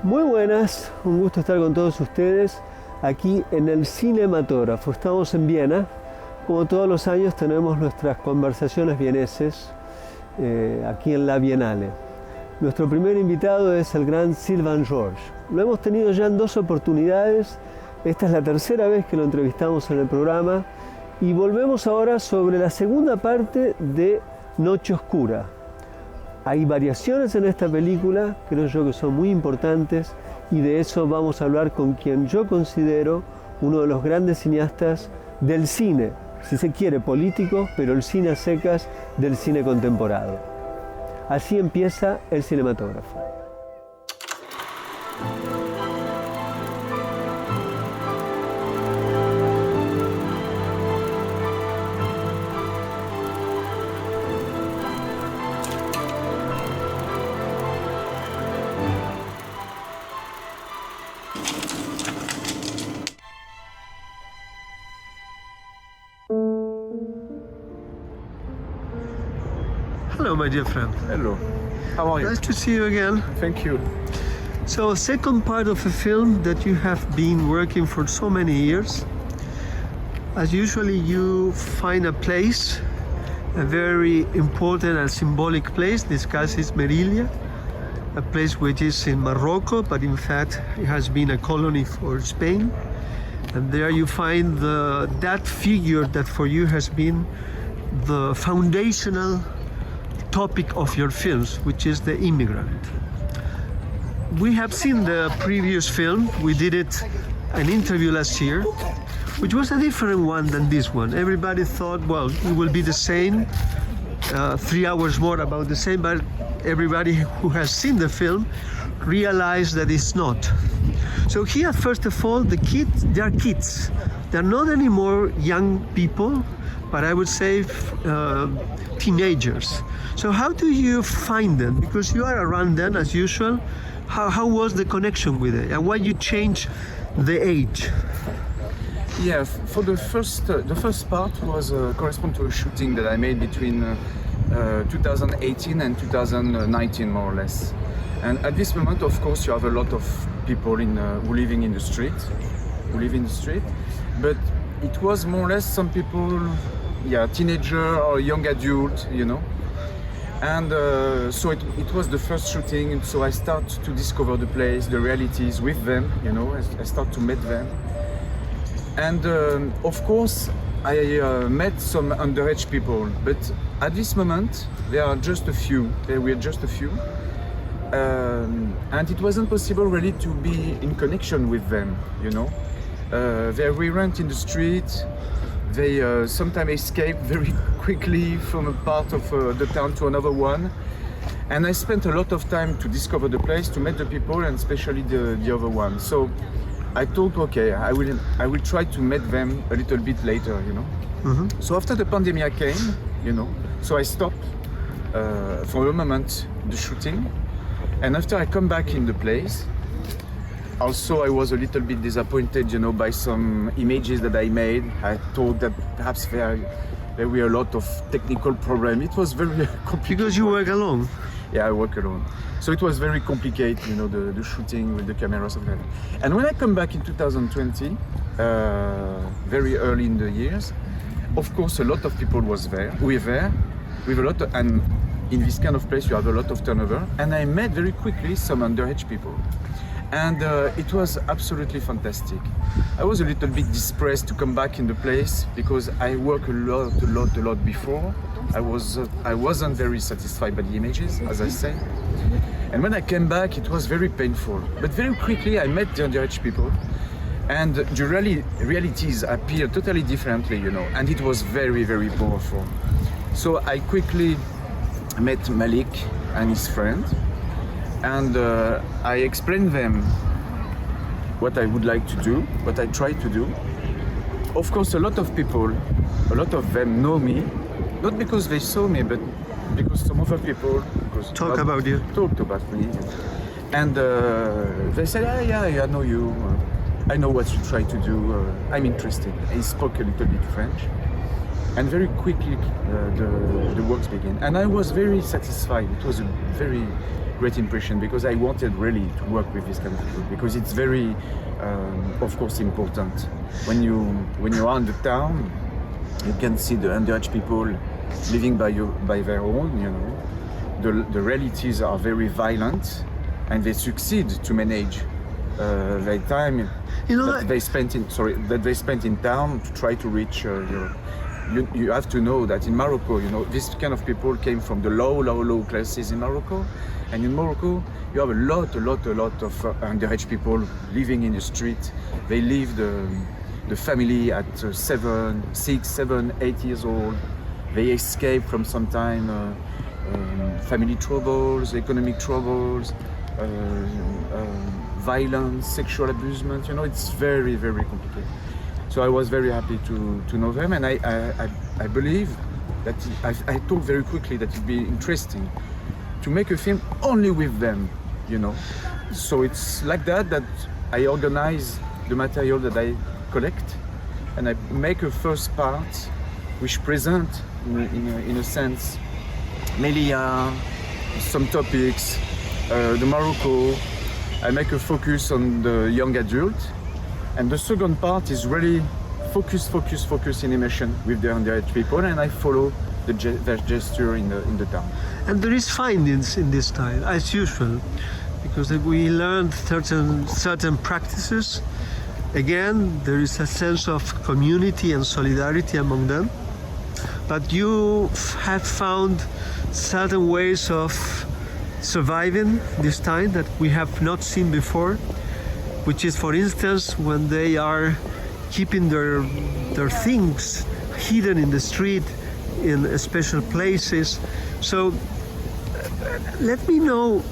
Muy buenas, un gusto estar con todos ustedes aquí en el Cinematógrafo. Estamos en Viena, como todos los años tenemos nuestras conversaciones vieneses aquí en la Viennale. Nuestro primer invitado es el gran Sylvain George. Lo hemos tenido ya en 2 oportunidades, esta es la tercera vez que lo entrevistamos en el programa y volvemos ahora sobre la segunda parte de Noche Oscura. Hay variaciones en esta película, creo yo que son muy importantes y de eso vamos a hablar con quien yo considero uno de los grandes cineastas del cine, si se quiere político, pero el cine a secas del cine contemporáneo. Así empieza el Cinematógrafo. Hello, my dear friend. Hello. How are you? Nice to see you again. Thank you. So, second part of a film that you have been working for so many years. As usually, you find a place, a very important and symbolic place. This case is Melilla, a place which is in Morocco, but in fact, it has been a colony for Spain. And there you find that figure that for you has been the foundational topic of your films, which is the immigrant. We have seen the previous film. We did an interview last year, which was a different one than this one. Everybody thought, well, it will be the same, 3 hours more about the same, but everybody who has seen the film realized that it's not. So here, first of all, the kids, they are kids. They're not anymore young people, but I would say teenagers. So how do you find them? Because you are around them as usual. How was the connection with it? And why you change the age? Yeah, for the first part was correspond to a shooting that I made between 2018 and 2019, more or less. And at this moment, of course, you have a lot of people who live in the street. But it was more or less some people, teenager or young adult, you know. And so it was the first shooting, so I start to discover the place, the realities with them, you know, I start to meet them. And of course, I met some underage people, but at this moment, there were just a few. And it wasn't possible really to be in connection with them, you know. They weren't in the street. They sometimes escape very quickly from a part of the town to another one. And I spent a lot of time to discover the place, to meet the people, and especially the other one. So I thought, okay, I will try to meet them a little bit later, you know. Mm-hmm. So after the pandemic came, you know, so I stopped for a moment the shooting. And after I come back in the place, also I was a little bit disappointed, you know, by some images that I made. I thought that perhaps there were a lot of technical problems. It was very complicated. Because you work alone? Yeah, I work alone. So it was very complicated, you know, the shooting with the cameras and that. And when I come back in 2020, very early in the years, of course a lot of people were there with a lot of, and in this kind of place you have a lot of turnover. And I met very quickly some underage people. And it was absolutely fantastic. I was a little bit depressed to come back in the place because I worked a lot before. I wasn't very satisfied by the images, as I say. And when I came back, it was very painful. But very quickly, I met the underage people, and the realities appeared totally differently, you know. And it was very, very powerful. So I quickly met Malik and his friend. And I explained them what I would like to do, what I try to do. Of course, a lot of them know me, not because they saw me, but because some other people talked about me. And they said, yeah, I know you. I know what you try to do. I'm interested. I spoke a little bit French. And very quickly the works began. And I was very satisfied. It was a very great impression because I wanted really to work with this kind of people because it's very, of course, important. When you are in the town, you can see the underage people living by their own, you know. The realities are very violent and they succeed to manage their time that they spent in town to try to reach Europe. You have to know that in Morocco, you know, this kind of people came from the low classes in Morocco, and in Morocco you have a lot of underage people living in the street. They leave the family at 7, 6, 7, 8 years old. They escape from sometime family troubles, economic troubles, violence, sexual abusement. You know, it's very complicated. So I was very happy to know them, and I believe that I thought very quickly that it'd be interesting to make a film only with them, you know. So it's like that I organize the material that I collect, and I make a first part which present in a sense Melia, some topics, the Morocco. I make a focus on the young adult. And the second part is really focus in immersion with the underage people, and I follow their gesture in the town. And there is findings in this style, as usual, because we learned certain practices. Again, there is a sense of community and solidarity among them. But you have found certain ways of surviving this time that we have not seen before, which is, for instance, when they are keeping their things hidden in the street in special places. So let me know,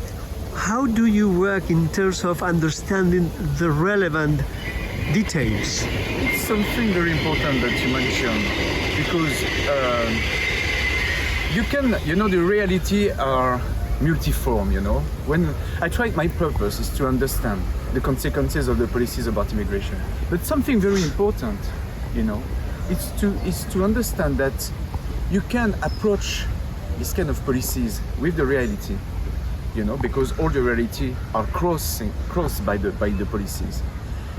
how do you work in terms of understanding the relevant details? It's something very important that you mentioned, because the reality are multiform, you know. When I try, my purpose is to understand the consequences of the policies about immigration. But something very important, you know, is to understand that you can approach this kind of policies with the reality, you know, because all the reality are crossed by the policies.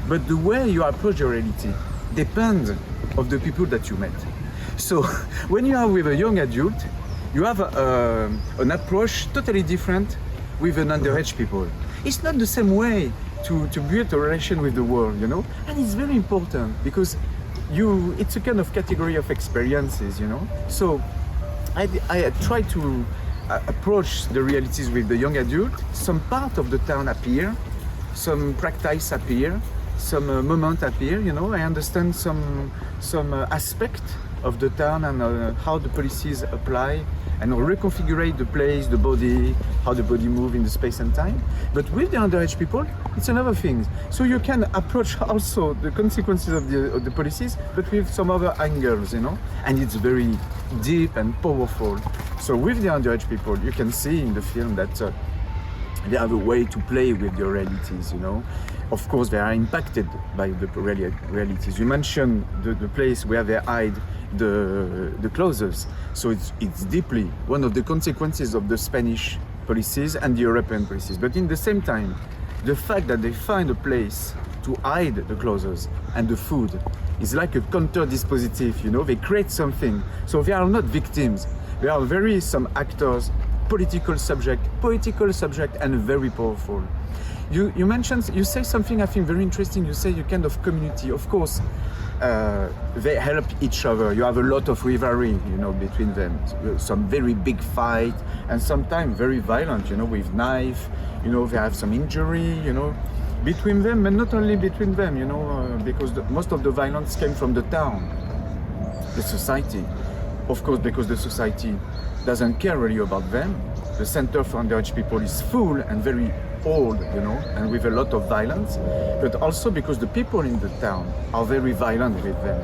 But the way you approach the reality depends of the people that you met. So when you are with a young adult, you have an approach totally different with an underage people. It's not the same way to build a relation with the world, you know? And it's very important because it's a kind of category of experiences, you know? So I try to approach the realities with the young adult. Some part of the town appear, some practice appear, some moment appear, you know? I understand some aspect of the town and how the policies apply and reconfigure the place, the body, how the body moves in the space and time. But with the underage people, it's another thing. So you can approach also the consequences of the policies, but with some other angles, you know? And it's very deep and powerful. So with the underage people, you can see in the film that they have a way to play with the realities, you know? Of course, they are impacted by the realities. You mentioned the place where they hide the clothes. So it's deeply one of the consequences of the Spanish policies and the European policies. But in the same time, the fact that they find a place to hide the clothes and the food is like a counter dispositif, you know, they create something. So they are not victims. They are some actors, political subject and very powerful. You say something I think very interesting. You say you kind of community. Of course, they help each other. You have a lot of rivalry, you know, between them. Some very big fight, and sometimes very violent, you know, with knife. You know, they have some injury, you know, between them, and not only between them, you know, because most of the violence came from the town, the society. Of course, because the society doesn't care really about them. The center for underage people is full and very old, you know, and with a lot of violence, but also because the people in the town are very violent with them.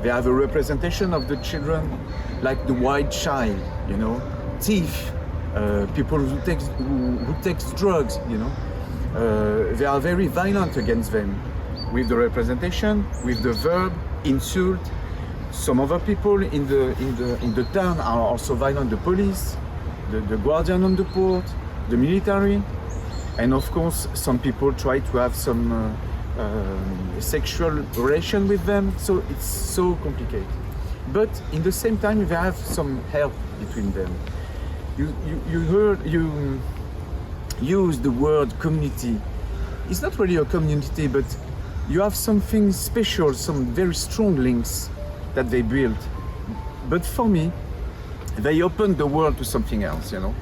They have a representation of the children like the white child, you know, thief, people who takes drugs, you know. They are very violent against them with the representation, with the verb, insult, some other people in the town are also violent. The police, the guardian on the port, the military, and of course some people try to have some sexual relation with them. So it's so complicated. But in the same time, they have some help between them. You use the word community. It's not really a community, but you have something special, some very strong links that they build. But for me, they open the world to something else, you know.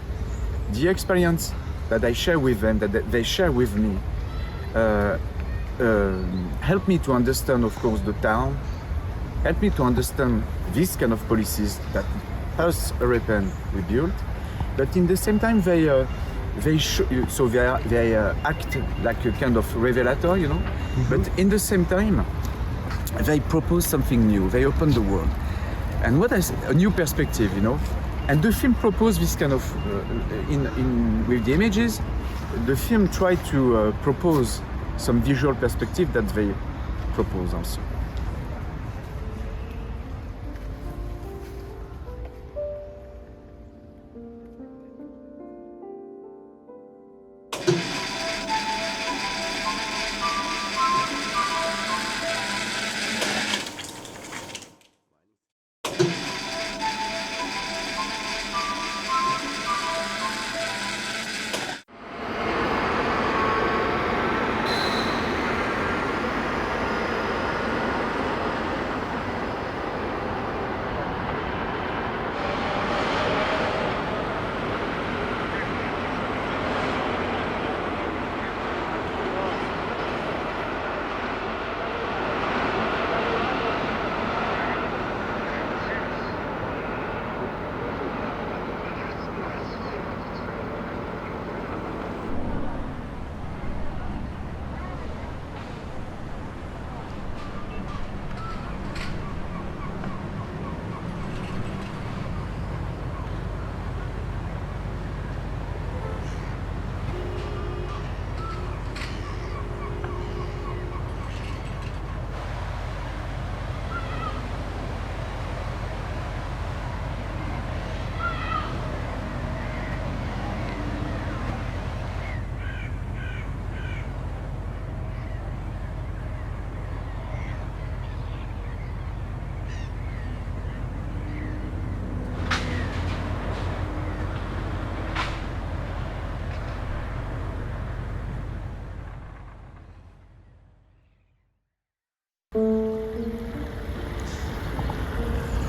The experience that I share with them, that they share with me, help me to understand, of course, the town, help me to understand this kind of policies that us Europeans we built. But in the same time, they act like a kind of revelator, you know. Mm-hmm. But in the same time, they propose something new. They open the world, and a new perspective, you know. And the film proposed this kind of with the images. The film tried to propose some visual perspective that they propose also.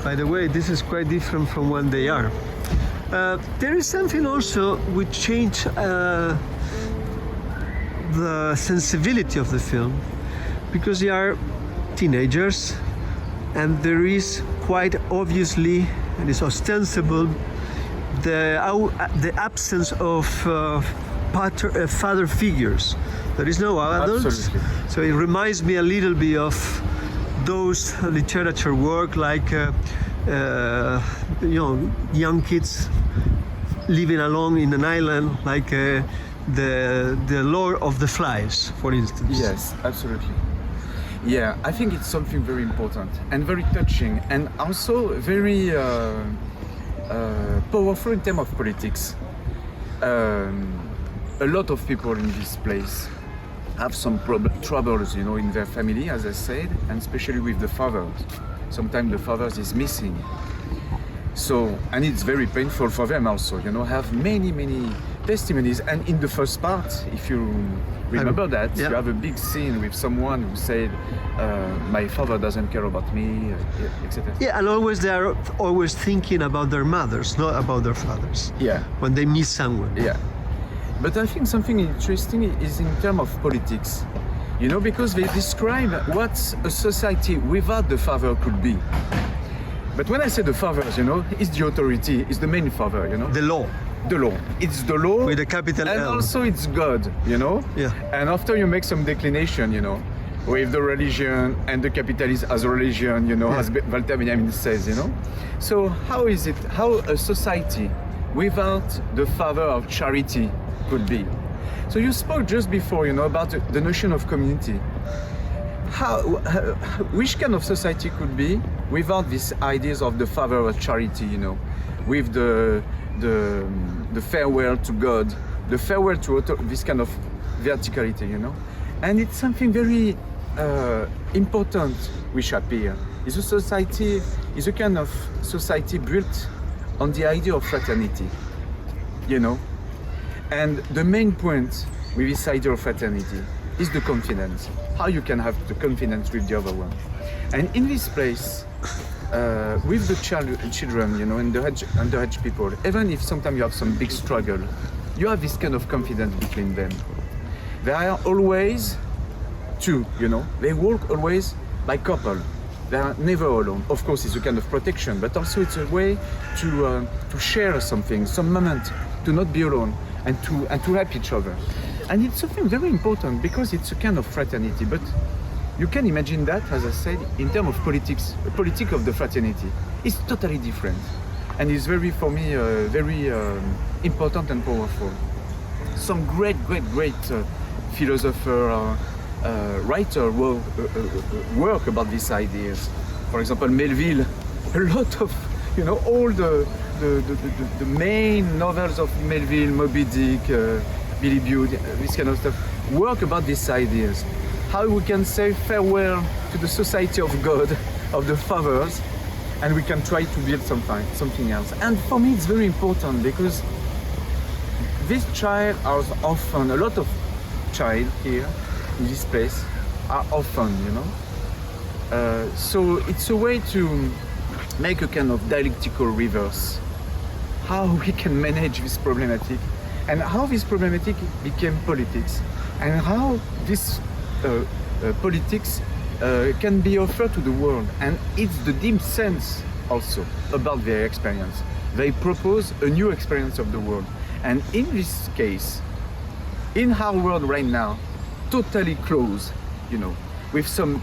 By the way, this is quite different from when they are. There is something also which changed the sensibility of the film, because they are teenagers, and there is quite obviously, and it's ostensible, the absence of father figures. There is no adults. Absolutely. So it reminds me a little bit of those literature work like young kids living alone in an island, like the Lord of the Flies, for instance. Yes, absolutely. Yeah, I think it's something very important and very touching, and also very powerful in terms of politics. A lot of people in this place have some troubles, you know, in their family, as I said, and especially with the fathers. Sometimes the fathers is missing. So, and it's very painful for them also, you know, have many testimonies. And in the first part, if you remember that, you have a big scene with someone who said, my father doesn't care about me, etc. Yeah, and always they are always thinking about their mothers, not about their fathers. Yeah. When they miss someone. Yeah. But I think something interesting is in terms of politics, you know, because they describe what a society without the father could be. But when I say the fathers, you know, it's the authority, it's the main father, you know. The law. The law. It's the law. With a capital and L. Also it's God, you know. Yeah. And after you make some declination, you know, with the religion and the capitalist as a religion, you know, as Walter Benjamin says, you know. So how a society without the father of charity could be? So you spoke just before, you know, about the notion of community. which kind of society could be without these ideas of the father of charity, you know, with the farewell to God, the farewell to this kind of verticality, you know, and it's something very important which appear. Is a kind of society built on the idea of fraternity, you know, and the main point with this idea of fraternity is the confidence. How you can have the confidence with the other one. And in this place, with the children, you know, and the underage people, even if sometimes you have some big struggle, you have this kind of confidence between them. They are always two, you know, they work always by couple. They are never alone. Of course, it's a kind of protection, but also it's a way to share something, some moment, to not be alone, and to help each other. And it's something very important because it's a kind of fraternity. But you can imagine that, as I said, in terms of politics, the politic of the fraternity is totally different, and it's very, for me, very important and powerful. Some great philosopher, writer work about these ideas. For example, Melville, a lot of, you know, all the main novels of Melville, Moby Dick, Billy Budd, this kind of stuff, work about these ideas. How we can say farewell to the society of God, of the fathers, and we can try to build something else. And for me, it's very important because this child are often, a lot of child here in this place are orphan, you know. So it's a way to make a kind of dialectical reverse. How we can manage this problematic, and how this problematic became politics, and how this politics can be offered to the world. And it's the deep sense also about their experience. They propose a new experience of the world. And in this case, in our world right now, totally closed, you know, with some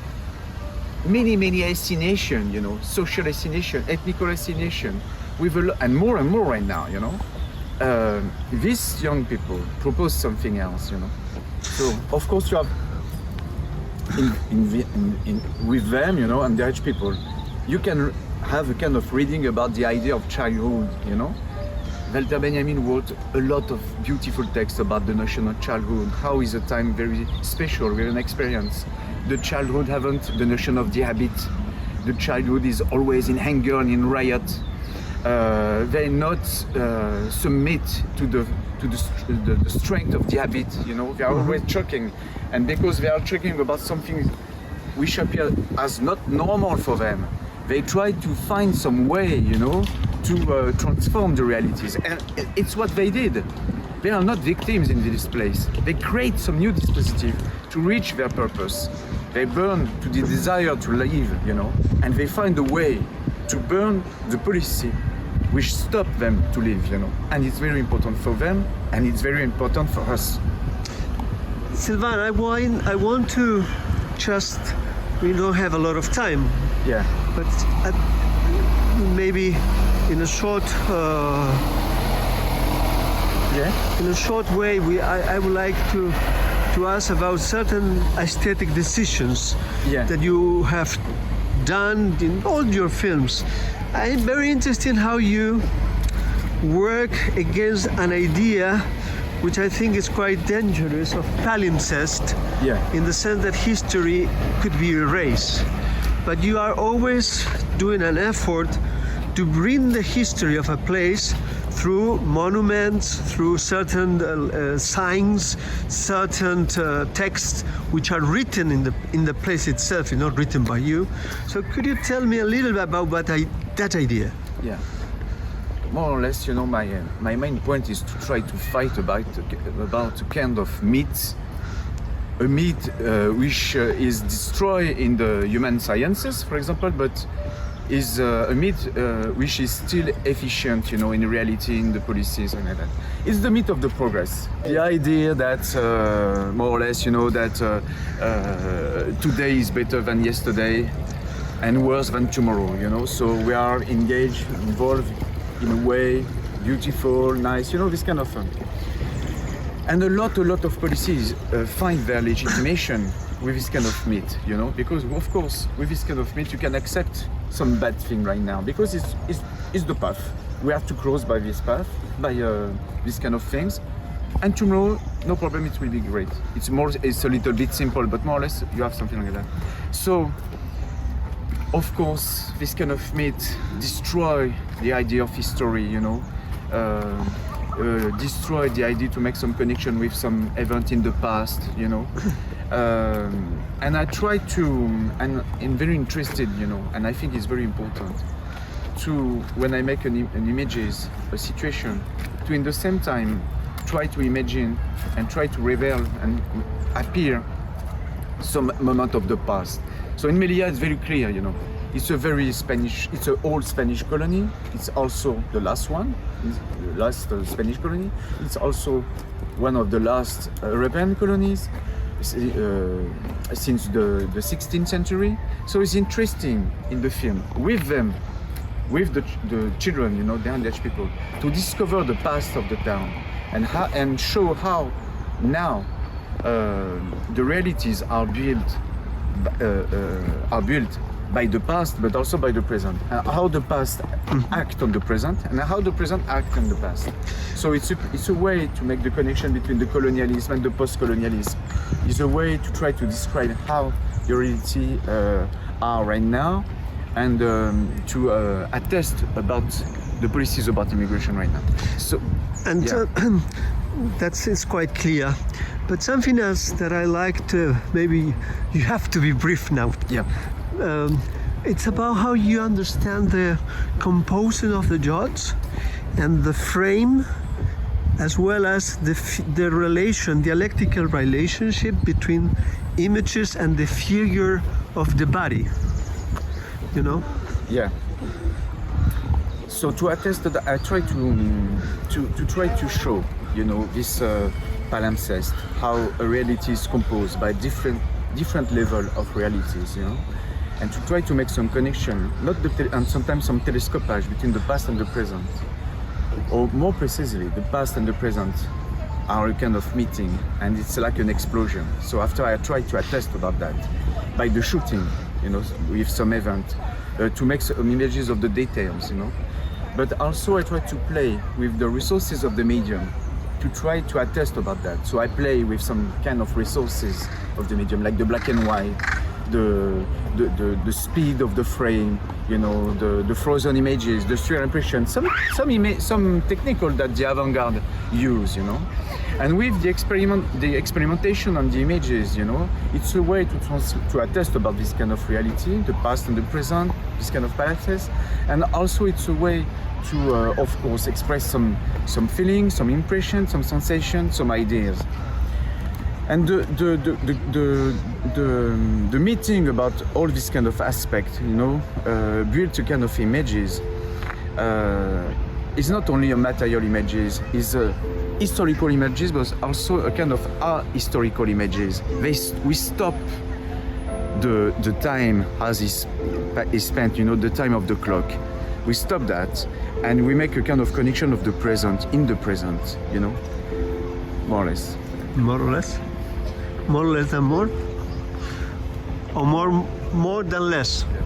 many assignation, you know, social assignation, ethnical assignation, with and more right now, you know. These young people propose something else, you know. So of course you have with them, you know, underage people, you can have a kind of reading about the idea of childhood, you know. Walter Benjamin wrote a lot of beautiful texts about the notion of childhood. How is a time very special, with an experience. The childhood haven't the notion of the habit. The childhood is always in anger and in riot. They not submit to the strength of the habit, you know. They are always choking, and because they are choking about something which appears as not normal for them, they try to find some way, you know, to transform the realities, and it's what they did. They are not victims in this place. They create some new dispositive to reach their purpose. They burn to the desire to live, you know, and they find a way to burn the policy which stop them to live, you know. And it's very important for them, and it's very important for us. Sylvain, I want to just, we don't have a lot of time. Yeah. But maybe in a short in a short way, I would like to ask about certain aesthetic decisions that you have done in all your films. I'm very interested in how you work against an idea which I think is quite dangerous, of palimpsest, in the sense that history could be erased. But you are always doing an effort to bring the history of a place through monuments, through certain signs, certain texts which are written in the place itself, not written by you. So could you tell me a little bit about that idea? Yeah. More or less, you know, my main point is to try to fight about a kind of myth, a myth which is destroyed in the human sciences, for example, but is a myth which is still efficient, you know, in reality, in the policies and like that. It's the myth of the progress. The idea that, more or less, you know, that today is better than yesterday and worse than tomorrow, you know. So we are engaged, involved in a way, beautiful, nice, you know, this kind of thing. And a lot of policies find their legitimation with this kind of myth, you know, because of course with this kind of myth you can accept some bad thing right now because it's the path. We have to cross by this path, by these kind of things, and tomorrow, no problem, it will be great. It's a little bit simple, but more or less you have something like that. So, of course, this kind of myth destroy the idea of history, you know, destroy the idea to make some connection with some event in the past, you know. And I try to, and I'm very interested, you know, and I think it's very important to, when I make an images, a situation, to in the same time try to imagine and try to reveal and appear some moment of the past. So in Melilla it's very clear, you know, it's a very Spanish, it's an old Spanish colony, it's also the last one, the last Spanish colony, it's also one of the last European colonies since the 16th century. So it's interesting in the film with them, with the children, you know, the underage people, to discover the past of the town and show how now the realities are built by the past, but also by the present. How the past act on the present, and how the present act on the past. So it's a way to make the connection between the colonialism and the post-colonialism. It's a way to try to describe how the reality are right now, and to attest about the policies about immigration right now. So, and yeah. It's quite clear. But something else that I like to, maybe you have to be brief now. Yeah. It's about how you understand the composition of the shots and the frame, as well as the relation, dialectical relationship between images and the figure of the body. You know? Yeah. So to attest to that, I try to show, you know, this palimpsest, how a reality is composed by different level of realities, you know, and to try to make some connection, and sometimes some telescopage between the past and the present, or more precisely, the past and the present are a kind of meeting, and it's like an explosion. So after I try to attest about that by the shooting, you know, with some event, to make some images of the details, you know, but also I try to play with the resources of the medium to try to attest about that. So I play with some kind of resources of the medium, like the black and white, the speed of the frame, you know, the frozen images, the surreal impression, some technical that the avant-garde use, you know. And with the experimentation on the images, you know, it's a way to attest about this kind of reality, the past and the present, this kind of palaces, and also it's a way to, of course, express some feelings, some impressions, some sensations, some ideas. And the meeting about all this kind of aspect, you know, built a kind of images. It's not only a material images, it's historical images, but also a kind of historical images. We stop the time as is spent, you know, the time of the clock. We stop that, and we make a kind of connection of the present in the present, you know, more or less. More or less? More or less than more? Or more than less? Yeah.